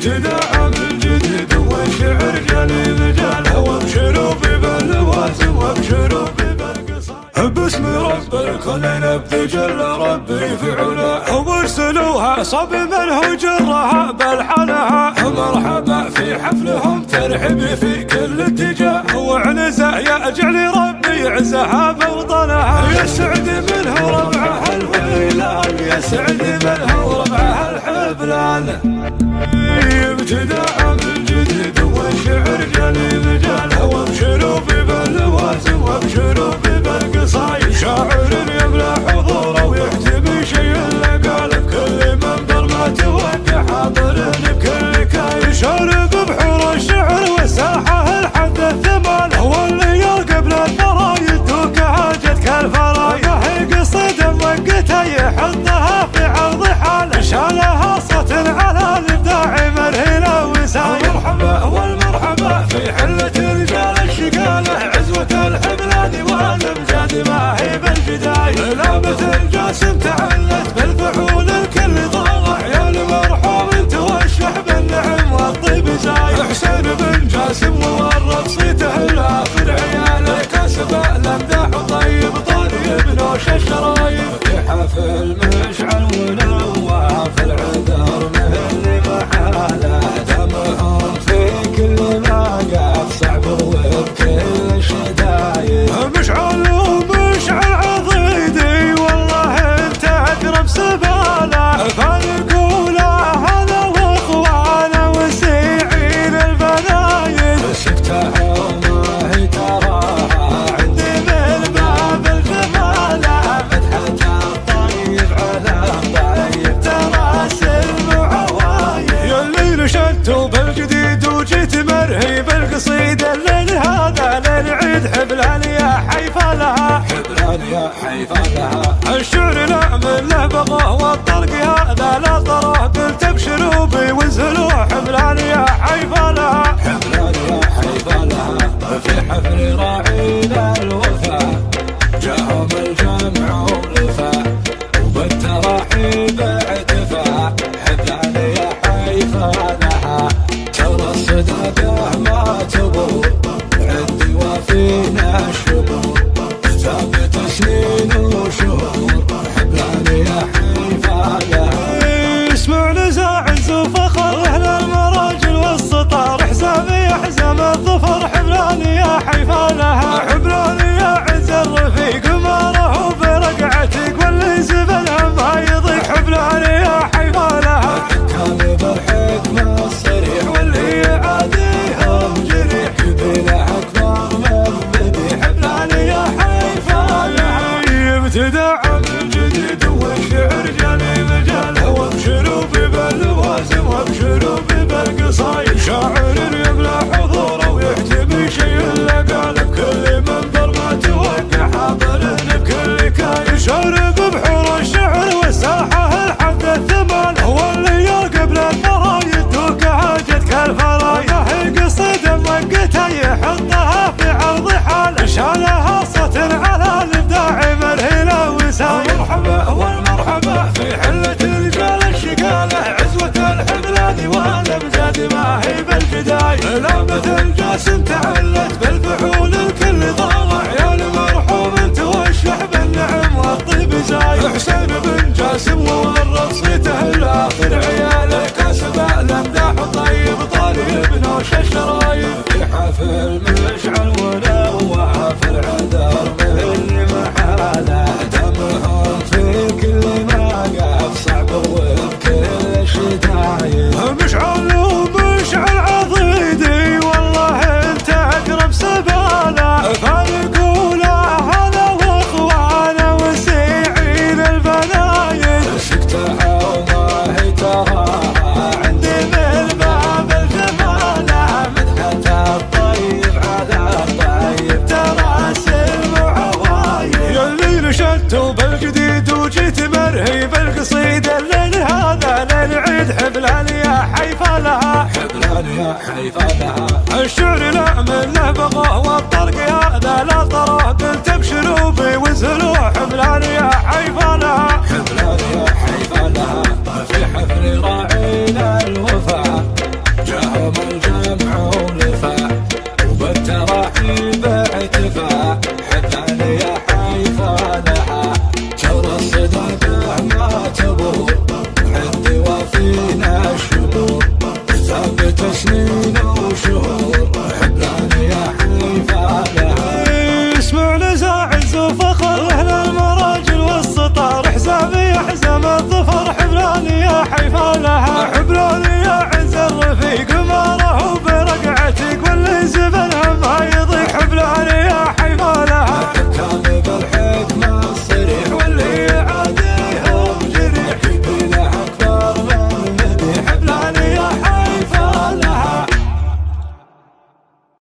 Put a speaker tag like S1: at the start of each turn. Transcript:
S1: ابتداء من جديد والشعر جالي مجاله وابشروا باللوازم وابشروا بالقصايد باسم رب الكل نبذ جل ربي فعله وارسلوها صب منه جرها بل حلها مرحبا في حفلهم ترحب في كل اتجاه وعنزه يجعل ربي عزها بوطنها يسعد منه ربعها الويلان يسعد منه ربعها الحبلان ابتداء من جديد والشعر جالي مجاله وابشروا باللوازم وابشروا بالقصايد شاعر يملا حضوره ويحتمي شيء لقال بكل منبر ما توقع حاضر بكل كاي شارب بحور الشعر والساحه الحد الثمان هو اللي قبل الفرايد وكهاجت كالفرايد هي قصيده موقتها يحطها في عرض حاله شالها صوت على الابداع مرهله وسايل المرحبا والمرحبا في حله رجال الشقاله عزوه الحملان والامجاد ما هي بالجدايل لعبه الجاسم تعلت بالفعول الكل طالع يا المرحوم انت والشعب النعم والطيب زايد حسين بن جاسم وورط صيته الافر عياله كسب الامداح طيب طيب نوش الشرايب في حفل مشعل ونوى في العذر مهل محاله دمهم في كل موقف صعب وبكل شدايد مشعل ومشعل عضيدي والله انت اقرب سباله فنقوله هذا واخوانه وسيعين الفنايد سكتها وما هي تراها عندي بالباب الجماله مدحتها الطيب على الطيب تراسل وعوايد يلي نشدتوا بالجديد وجيت مرهي بالقصيده الليل هذا للعيد حبلان يا حيفا لها حبلان يا حيفا لها الشعر لا من له بغاه والطرق هذا لا طراه قلت ابشروا بي وانزلوا حبلان يا حيفا لها حبلان يا حيفا لها في حفل راعينا الوفا جاهم الجمع ولفا وبالتراحيب اعتفا حبلان يا حيفا لها ترى الصدقه ما تبور عندي وفينا الشبور ثابت سنين وشهور حبلان يا حيفا لها اسمع نزاع وفخر اهل المراجل والسطار حسابي يحزم الظفر حبلان يا حيفا لها حبلان يا عز الرفيق ماره برقعتك واللي زبلها ما يضيع حبلان يا حيفا لها كان بالحكمه الصريح واللي يعاديهم جريح بلا اكبر من بدي حبلان يا حيفا لها ابتداء من جديد والشعر جالي مجاله وابشروا باللوازم وابشروا بالقصايد شاعر يملا حضوره ويحتمي شيء لقال بكل منبر ما توقع حاضر بكل كاي شارب بحور الشعر والساحه الحد الثمان هو اللي قبل الفرايد وكهاجت كالفرايد هي قصيده موقتها يحطها في عرض حاله شالها صوت على الابداع مرهله وسايل المرحبا والمرحبا في حله رجال الشقاله عزوه الحملان والامجاد ما هي بالجدايل لعبه الجاسم تعلت بالفعول الكل طالع يا المرحوم انت والشعب النعم والطيب زايد حسين بن جاسم وورط صيته الاخر عياله كسب الامداح طيب طالب نوش الشرايب في حفل مشعل ونوى في العذر مهل محاله دمهم في كل موقف صعب وبكل شدايد مشعل ومشعل عضيدي والله انت اقرب سباله فنقوله هذا واخوانه وسيعين الفنايد سكتها وما هي تراها عندي بالباب الجماله مدحتها الطيب على الطيب تراسل وعوايد يلي نشدتوا بالجديد وجيت مرهي بالقصيده الليل هذا للعيد حبلان يا حيفا لها حبلان يا حيفا لها الشعر لا من له بغاه والطرق هذا